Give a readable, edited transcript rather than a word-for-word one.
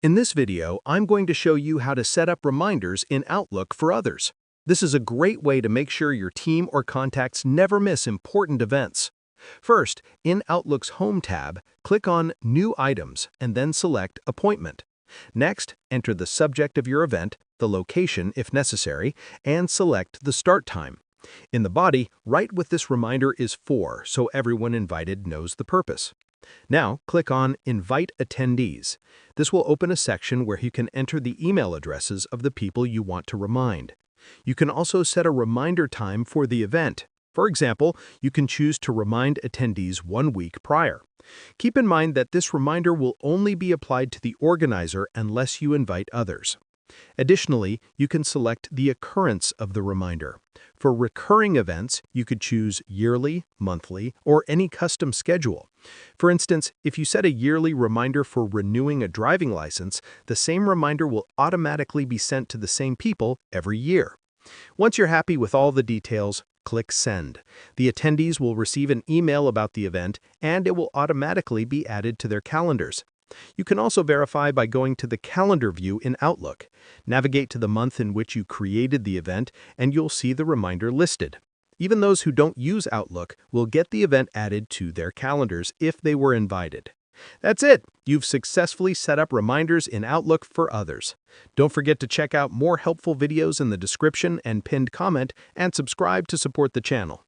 In this video, I'm going to show you how to set up reminders in Outlook for others. This is a great way to make sure your team or contacts never miss important events. First, in Outlook's Home tab, click on New Items and then select Appointment. Next, enter the subject of your event, the location if necessary, and select the start time. In the body, write what this reminder is for so everyone invited knows the purpose. Now, click on Invite Attendees. This will open a section where you can enter the email addresses of the people you want to remind. You can also set a reminder time for the event. For example, you can choose to remind attendees 1 week prior. Keep in mind that this reminder will only be applied to the organizer unless you invite others. Additionally, you can select the occurrence of the reminder. For recurring events, you could choose yearly, monthly, or any custom schedule. For instance, if you set a yearly reminder for renewing a driving license, the same reminder will automatically be sent to the same people every year. Once you're happy with all the details, click Send. The attendees will receive an email about the event, and it will automatically be added to their calendars. You can also verify by going to the Calendar view in Outlook. Navigate to the month in which you created the event, and you'll see the reminder listed. Even those who don't use Outlook will get the event added to their calendars if they were invited. That's it! You've successfully set up reminders in Outlook for others. Don't forget to check out more helpful videos in the description and pinned comment, and subscribe to support the channel.